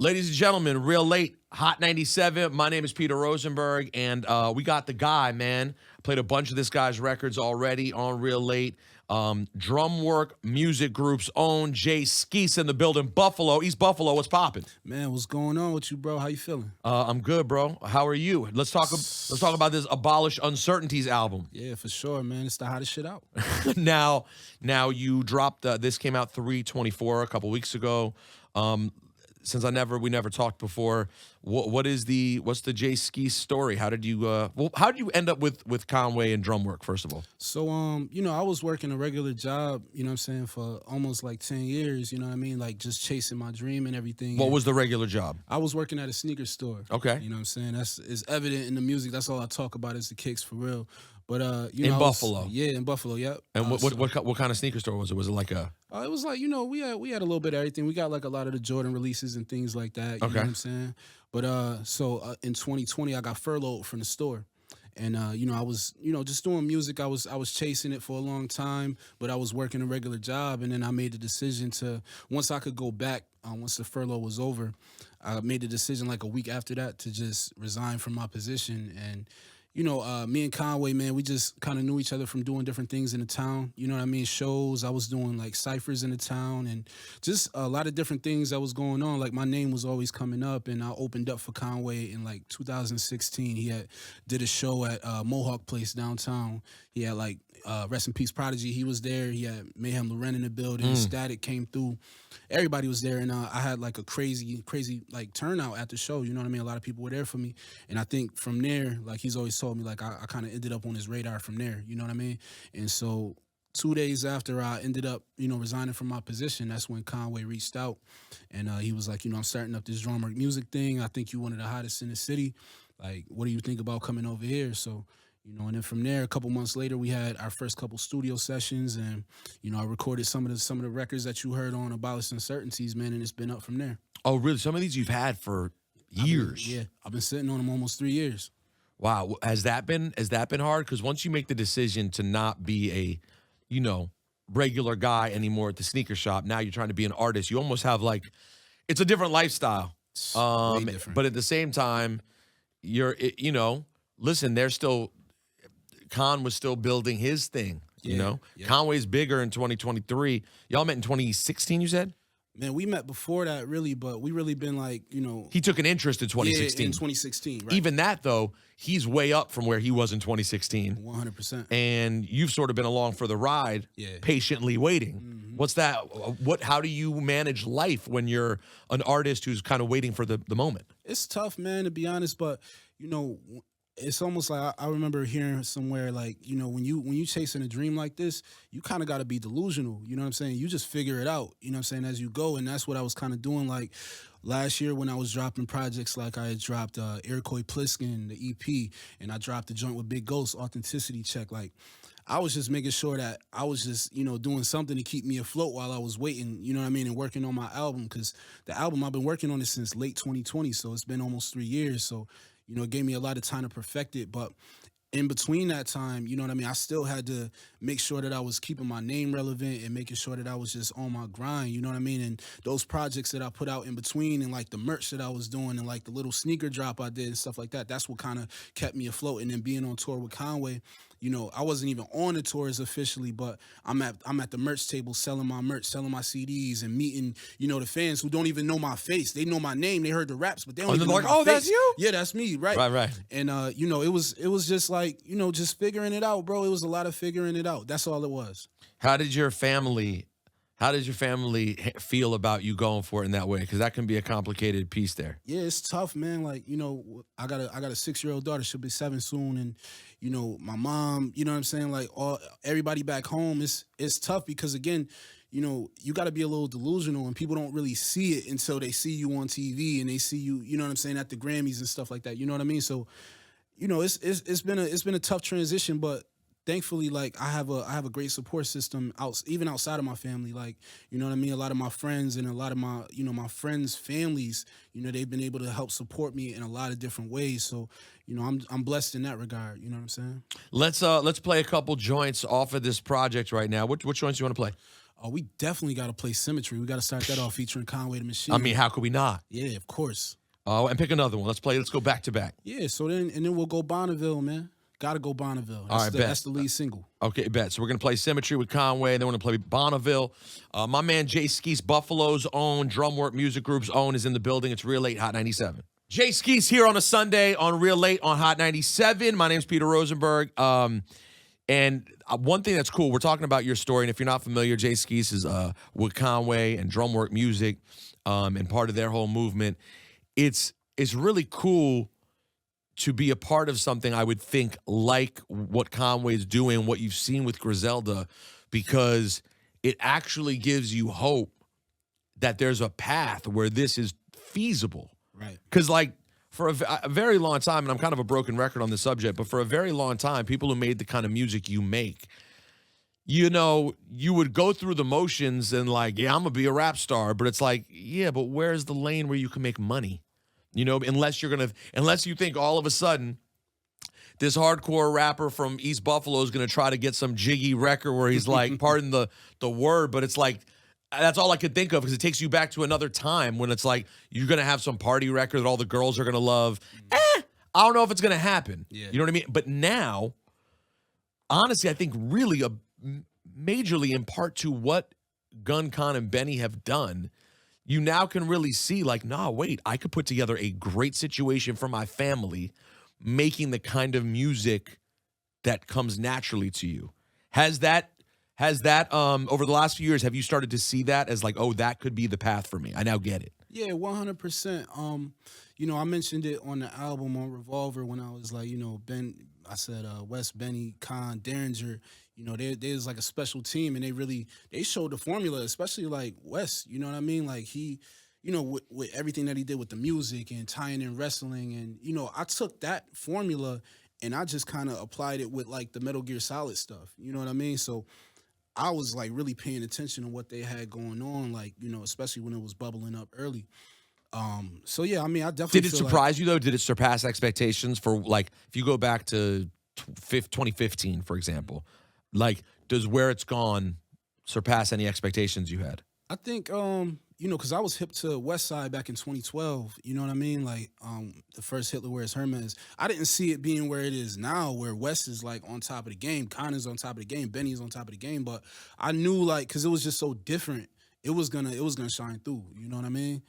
Ladies and gentlemen, real late, Hot 97. My name is Peter Rosenberg, and we got the guy, man. Played a bunch of this guy's records already on Real Late. Drum work, music group's own Jae Skeese in the building. Buffalo, East Buffalo, what's popping? Man, what's going on with you, bro? How you feeling? I'm good, bro. How are you? Let's talk about this Abolished Uncertainties album. Yeah, for sure, man. It's the hottest shit out. now you dropped this came out 3/24 a couple weeks ago. Since we never talked before, what's the Jae Skeese story? How did you end up with Conway and drum work, first of all? So I was working a regular job, you know what I'm saying, for almost like 10 years, you know what I mean? Like just chasing my dream and everything. What was the regular job? I was working at a sneaker store. Okay. You know what I'm saying? It's evident in the music. That's all I talk about is the kicks for real. But in Buffalo. Yeah, in Buffalo, yep. And what kind of sneaker store was it? Was it like a it was like, we had a little bit of everything. We got like a lot of the Jordan releases and things like that. You know what I'm saying? But in 2020 I got furloughed from the store. And I was, just doing music. I was chasing it for a long time, but I was working a regular job, and then I made the decision to, once I could go back, once the furlough was over, I made the decision like a week after that to just resign from my position. And me and Conway, man, we just kind of knew each other from doing different things in the town. You know what I mean? Shows. I was doing like ciphers in the town and just a lot of different things that was going on. Like my name was always coming up, and I opened up for Conway in like 2016. He did a show at Mohawk Place downtown. He had like Rest in Peace Prodigy. He was there. He had Mayhem Loren in the building. Static came through. Everybody was there, and I had like a crazy like turnout at the show. You know what I mean? A lot of people were there for me, and I think from there, like he's always told me, like I kind of ended up on his radar from there. You know what I mean? And so 2 days after I ended up, resigning from my position, that's when Conway reached out, and he was like, I'm starting up this drum work music thing. I think you're one of the hottest in the city. Like, what do you think about coming over here? So. And then from there, a couple months later, we had our first couple studio sessions, and I recorded some of the records that you heard on Abolished Uncertainties, man, and it's been up from there. Oh, really? Some of these you've had for years. I've been sitting on them almost 3 years. Wow, has that been hard? Because once you make the decision to not be a, regular guy anymore at the sneaker shop, now you're trying to be an artist. You almost have like, it's a different lifestyle. Way different. But at the same time, listen, they're still. Con was still building his thing, Yeah. Conway's bigger in 2023. Y'all met in 2016, you said? Man, we met before that, really, but we really been like, He took an interest in 2016. Yeah, in 2016, right. Even that, though, he's way up from where he was in 2016. 100%. And you've sort of been along for the ride, patiently waiting. Mm-hmm. What's that? How do you manage life when you're an artist who's kind of waiting for the moment? It's tough, man, to be honest, but, it's almost like I remember hearing somewhere like, when you chasing a dream like this, you kind of got to be delusional. You know what I'm saying? You just figure it out, you know what I'm saying, as you go. And that's what I was kind of doing. Like last year when I was dropping projects, like I had dropped Iroquois Pliskin, the EP, and I dropped the joint with Big Ghost, Authenticity Check. Like I was just making sure that I was just, doing something to keep me afloat while I was waiting, you know what I mean, and working on my album. Because the album, I've been working on it since late 2020, so it's been almost 3 years. So it gave me a lot of time to perfect it. But in between that time, you know what I mean, I still had to make sure that I was keeping my name relevant and making sure that I was just on my grind, you know what I mean? And those projects that I put out in between and like the merch that I was doing and like the little sneaker drop I did and stuff like that, that's what kind of kept me afloat. And then being on tour with Conway, I wasn't even on the tours officially, but I'm at the merch table selling my merch, selling my CDs, and meeting, the fans who don't even know my face. They know my name, they heard the raps, but they don't even know my face. That's you? Yeah, that's me, right? Right. And it was just like, just figuring it out, bro. It was a lot of figuring it out. That's all it was. How did your family feel about you going for it in that way? Because that can be a complicated piece there. Yeah, it's tough, man. Like, I got a 6-year-old daughter. She'll be 7 soon, and my mom. You know what I'm saying? Like everybody back home. It's tough because again, you got to be a little delusional, and people don't really see it until they see you on TV and they see you. You know what I'm saying, at the Grammys and stuff like that. You know what I mean? So, it's been a tough transition, but thankfully, like I have a great support system even outside of my family. Like, you know what I mean? A lot of my friends and a lot of my, my friends' families, they've been able to help support me in a lot of different ways. So, I'm blessed in that regard. You know what I'm saying? Let's play a couple joints off of this project right now. Which joints you want to play? Oh, we definitely got to play Symmetry. We got to start that off featuring Conway the Machine. I mean, how could we not? Yeah, of course. Oh, and pick another one. Let's go back to back. Yeah, so then we'll go Bonneville, man. Gotta go Bonneville. All right, bet. That's the lead single. Okay, bet. So we're going to play Symmetry with Conway, and then we're going to play Bonneville. My man Jae Skeese, Buffalo's own, Drumwork Music Group's own, is in the building. It's Real Late Hot 97. Jae Skeese here on a Sunday on Real Late on Hot 97. My name's Peter Rosenberg. And one thing that's cool, we're talking about your story, and if you're not familiar, Jae Skeese is with Conway and Drumwork Music and part of their whole movement. It's really cool to be a part of something, I would think, like what Conway's doing, what you've seen with Griselda, because it actually gives you hope that there's a path where this is feasible. Right. Because, like, for a very long time, and I'm kind of a broken record on the subject, but for a very long time, people who made the kind of music you make, you know, you would go through the motions and, like, yeah, I'm going to be a rap star. But it's like, yeah, but where's the lane where you can make money? You know, unless you think all of a sudden this hardcore rapper from East Buffalo is going to try to get some jiggy record where he's like, pardon the word, but it's like, that's all I could think of, because it takes you back to another time when it's like you're going to have some party record that all the girls are going to love. I don't know if it's going to happen. Yeah. You know what I mean? But now, honestly, I think really majorly in part to what Gun Con and Benny have done, you now can really see, like, nah, wait, I could put together a great situation for my family, making the kind of music that comes naturally to you. Has that over the last few years, have you started to see that as like, oh, that could be the path for me? I now get it. Yeah, 100%. You know, I mentioned it on the album on Revolver when I was like, you know, I said West, Benny, Con, Derringer, you know, there's like a special team, and they showed the formula, especially like West, you know what I mean? Like he, you know, with everything that he did with the music and tying in wrestling, and, you know, I took that formula and I just kind of applied it with like the Metal Gear Solid stuff, you know what I mean? So I was like really paying attention to what they had going on, like, you know, especially when it was bubbling up early. So yeah, I mean, I definitely Did it surprise you though? Did it surpass expectations for, like, if you go back to 2015, for example, like, does Where It's Gone surpass any expectations you had? I think, you know, because I was hip to West Side back in 2012, you know what I mean? Like, the first Hitler Wears Hermes. I didn't see it being where it is now, where West is like on top of the game, Connor's on top of the game, Benny's on top of the game. But I knew, like, because it was just so different, it was gonna shine through, you know what I mean?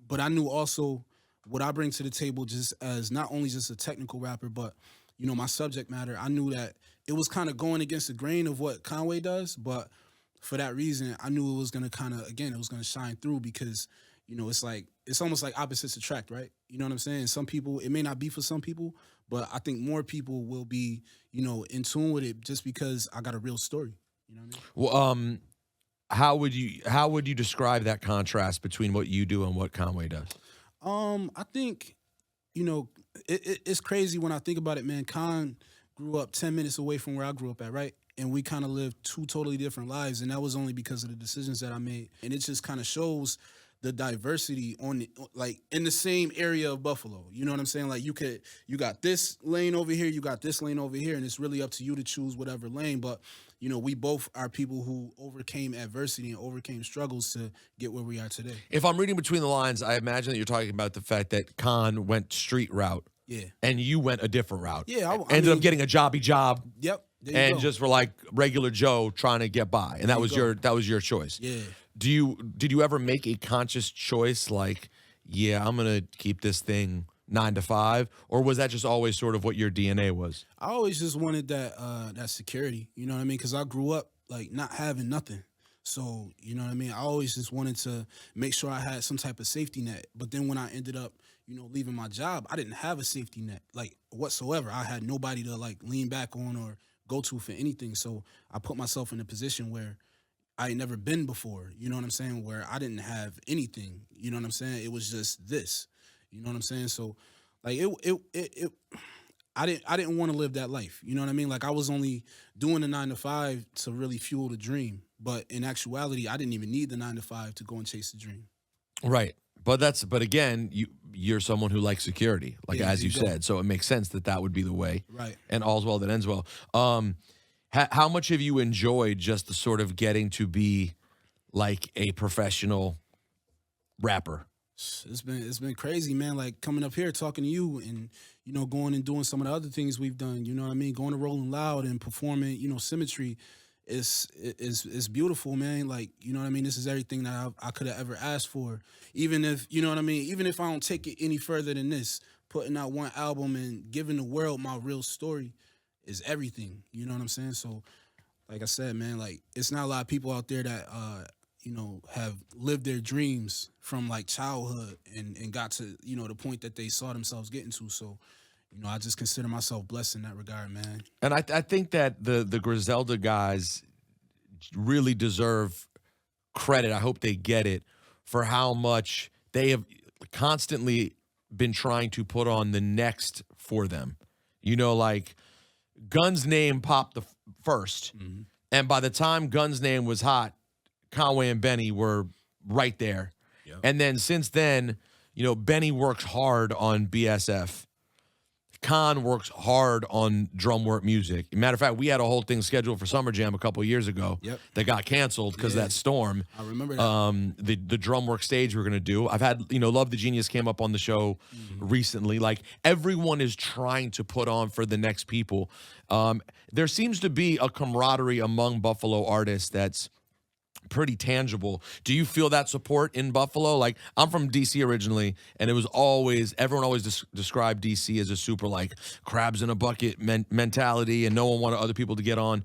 But I knew also what I bring to the table, just as not only just a technical rapper, but, you know, my subject matter. I knew that it was kind of going against the grain of what Conway does, but for that reason, I knew it was going to kind of, again, it was going to shine through, because, you know, it's almost like opposites attract, right? You know what I'm saying? Some people, it may not be for some people, but I think more people will be, you know, in tune with it just because I got a real story. You know what I mean? Well, how would you describe that contrast between what you do and what Conway does? I think, you know, it's crazy when I think about it, man. Con grew up 10 minutes away from where I grew up at, right? And we kind of lived two totally different lives, and that was only because of the decisions that I made. And it just kind of shows the diversity like in the same area of Buffalo. You know what I'm saying? Like, you got this lane over here, you got this lane over here, and it's really up to you to choose whatever lane. But, you know, we both are people who overcame adversity and overcame struggles to get where we are today. If I'm reading between the lines, I imagine that you're talking about the fact that Con went street route. Yeah. And you went a different route. Yeah. I ended up getting a jobby job. Yep. And just were like regular Joe trying to get by. And that was your choice. Yeah. Did you ever make a conscious choice, like, yeah, I'm gonna keep this thing 9 to 5, or was that just always sort of what your DNA was? I always just wanted that security, you know what I mean? Because I grew up like not having nothing. So, you know what I mean? I always just wanted to make sure I had some type of safety net. But then when I ended up, you know, leaving my job, I didn't have a safety net, like, whatsoever. I had nobody to like lean back on or go to for anything. So I put myself in a position where I had never been before, you know what I'm saying, where I didn't have anything, you know what I'm saying? It was just this, you know what I'm saying? So like I didn't want to live that life, you know what I mean? Like, I was only doing the 9 to 5 to really fuel the dream, but in actuality, I didn't even need the 9 to 5 to go and chase the dream. Right. But again, you're someone who likes security, like, as you said, so it makes sense that would be the way. Right. And all's well that ends well. How much have you enjoyed just the sort of getting to be like a professional rapper? It's been crazy, man. Like coming up here talking to you and going and doing some of the other things we've done. You know what I mean? Going to Rolling Loud and performing. Symmetry is beautiful, man. Like you know what I mean? This is everything that I could have ever asked for. Even if you know what I mean. Even if I don't take it any further than this, putting out one album and giving the world my real story is everything. You know what I'm saying? So like I said, man, like it's not a lot of people out there that have lived their dreams from like childhood and got to, the point that they saw themselves getting to. So, I just consider myself blessed in that regard, man. And I think that the Griselda guys really deserve credit. I hope they get it for how much they have constantly been trying to put on the next for them. Like Gun's name popped the first. Mm-hmm. And by the time Gun's name was hot, Conway and Benny were right there. Yep. And then since then, Benny works hard on BSF. Con works hard on drum work music. Matter of fact, we had a whole thing scheduled for Summer Jam a couple of years ago that got canceled because of that storm. I remember that. The drum work stage we're going to do. I've had, Love the Genius came up on the show recently. Like, everyone is trying to put on for the next people. There seems to be a camaraderie among Buffalo artists that's pretty tangible. Do you feel that support in Buffalo? Like, I'm from DC originally, and it was everyone always described DC as a super like crabs in a bucket mentality, and no one wanted other people to get on.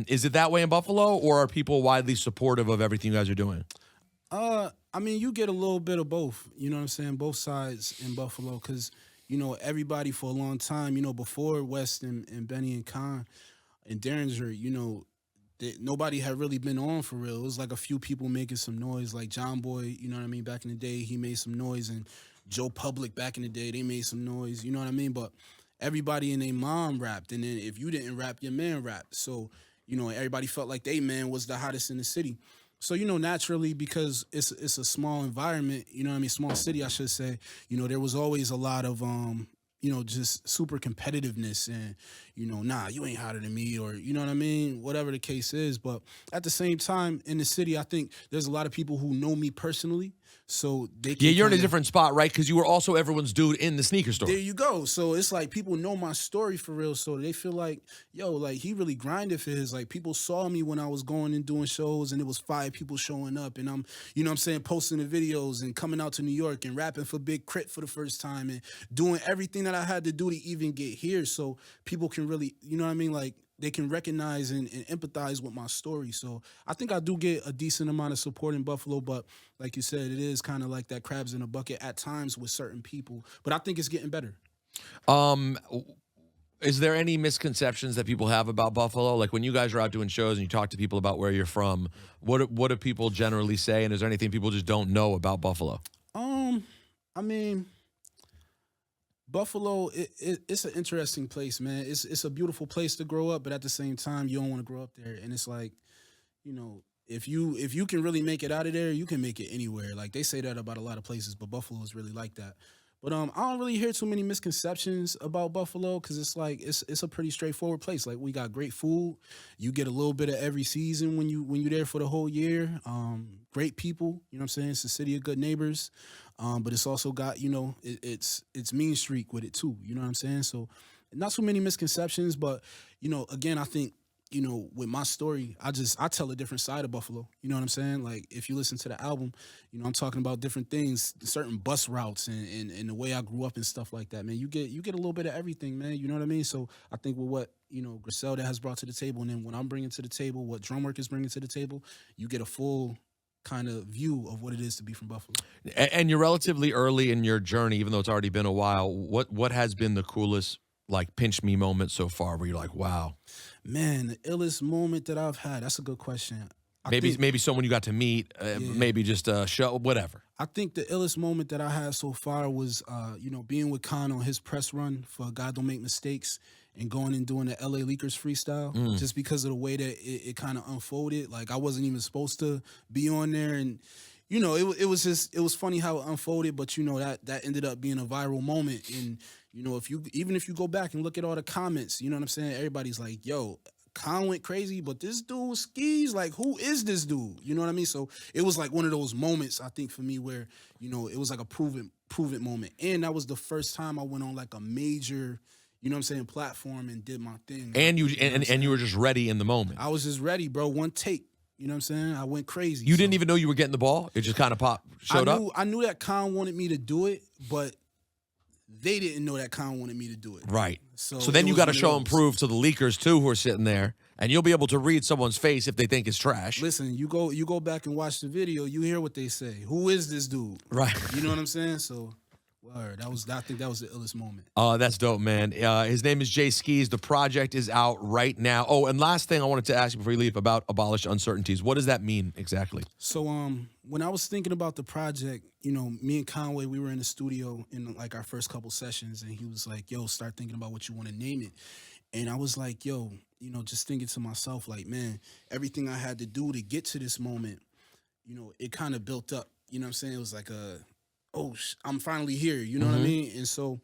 Is it that way in Buffalo, or are people widely supportive of everything you guys are doing? I mean, you get a little bit of both. You know what I'm saying? Both sides in Buffalo, because everybody for a long time, before West and Benny and Con and Derringer, nobody had really been on for real. It was like a few people making some noise, like John Boy, you know what I mean? Back in the day, he made some noise, and Joe Public back in the day, they made some noise, you know what I mean? But everybody and their mom rapped, and then if you didn't rap, your man rapped. So, everybody felt like they man was the hottest in the city. So, naturally, because it's a small environment, small city, I should say, there was always a lot of just super competitiveness and, nah, you ain't hotter than me, or, you know what I mean? Whatever the case is. But at the same time, in the city, I think there's a lot of people who know me personally. So they can you're in a different spot, right? Because you were also everyone's dude in the sneaker store. There you go. So it's like people know my story for real. So they feel like, yo, like he really grinded for his. Like people saw me when I was going and doing shows, and it was 5 people showing up, and I'm, what I'm saying, posting the videos and coming out to New York and rapping for Big Crit for the first time and doing everything that I had to do to even get here. So people can really, you know what I mean? Like, they can recognize and empathize with my story. So I think I do get a decent amount of support in Buffalo, but like you said, it is kind of like that crabs in a bucket at times with certain people. But I think it's getting better. Is there any misconceptions that people have about Buffalo? Like when you guys are out doing shows and you talk to people about where you're from, what do people generally say? And is there anything people just don't know about Buffalo? I mean, Buffalo, it's an interesting place, man. It's a beautiful place to grow up, but at the same time, you don't want to grow up there. And it's like, if you can really make it out of there, you can make it anywhere. Like they say that about a lot of places, but Buffalo is really like that. But I don't really hear too many misconceptions about Buffalo because it's like it's a pretty straightforward place. Like we got great food, you get a little bit of every season when you're there for the whole year. Great people, you know what I'm saying? It's a city of good neighbors, but it's also got it's mean streak with it too. You know what I'm saying? So not so many misconceptions, but again, I think. With my story, I tell a different side of Buffalo. You know what I'm saying? Like if you listen to the album, I'm talking about different things, certain bus routes and the way I grew up and stuff like that, man. You get a little bit of everything, man. You know what I mean? So I think with what, Griselda has brought to the table, and then what I'm bringing to the table, what Drumwork is bringing to the table, you get a full kind of view of what it is to be from Buffalo. And you're relatively early in your journey, even though it's already been a while. What has been the coolest pinch me moment so far where you're like, wow? Man, the illest moment that I've had, that's a good question. Maybe someone you got to meet, maybe just a show, whatever. I think the illest moment that I had so far was, being with Con on his press run for God Don't Make Mistakes and going and doing the LA Leakers freestyle, just because of the way that it kind of unfolded. Like I wasn't even supposed to be on there, and it was funny how it unfolded, but that ended up being a viral moment. And if you go back and look at all the comments, you know what I'm saying? Everybody's like, yo, Con went crazy, but this dude Skeese, like, who is this dude? You know what I mean? So it was like one of those moments, I think, for me where, you know, it was like a prove it moment. And that was the first time I went on like a major, you know what I'm saying, platform and did my thing. And you were just ready in the moment. I was just ready, bro. One take. You know what I'm saying? I went crazy. You didn't even know you were getting the ball? It just kind of showed up? I knew that Con wanted me to do it, but they didn't know that Con wanted me to do it. Right. So then you got to show and prove to the leakers, too, who are sitting there, and you'll be able to read someone's face if they think it's trash. Listen, you go back and watch the video, you hear what they say. Who is this dude? Right. You know what I'm saying? So... Word. I think that was the illest moment. That's dope, man. His name is Jae Skeese. The project is out right now. Oh, and last thing I wanted to ask you before you leave about Abolished Uncertainties. What does that mean exactly? So, when I was thinking about the project, you know, me and Conway, we were in the studio in like our first couple sessions, and he was like, "Yo, start thinking about what you want to name it." And I was like, "Yo, you know, just thinking to myself, like, man, everything I had to do to get to this moment, you know, it kind of built up. You know what I'm saying? It was like I'm finally here, you know what I mean? And so,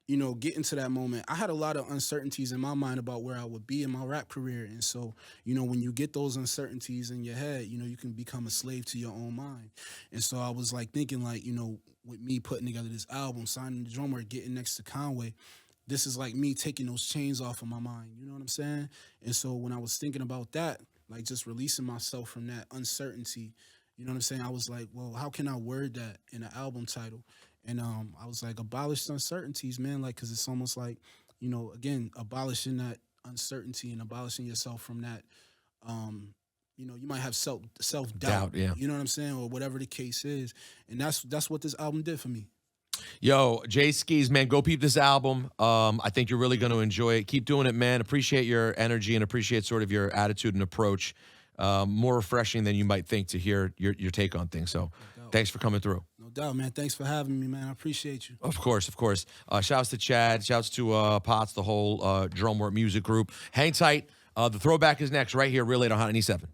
you know, getting to that moment, I had a lot of uncertainties in my mind about where I would be in my rap career. And so, you know, when you get those uncertainties in your head, you know, you can become a slave to your own mind. And so I was like thinking, like, you know, with me putting together this album, signing the drummer, getting next to Conway, this is like me taking those chains off of my mind, you know what I'm saying? And so when I was thinking about that, like just releasing myself from that uncertainty, you know what I'm saying? I was like, well, how can I word that in an album title? And I was like, Abolished Uncertainties, man, like, because it's almost like, you know, again, abolishing that uncertainty and abolishing yourself from that, you know, you might have self-doubt, yeah. You know what I'm saying? Or whatever the case is. And that's what this album did for me. Yo, Jae Skeese, man, go peep this album. I think you're really going to enjoy it. Keep doing it, man. Appreciate your energy and appreciate sort of your attitude and approach. More refreshing than you might think to hear your take on things. So thanks for coming through. No doubt, man. Thanks for having me, man. I appreciate you. Of course, of course. Shouts to Chad. Shouts to Potts, the whole Drumwork music group. Hang tight. The throwback is next right here, Real Late on Hot 97.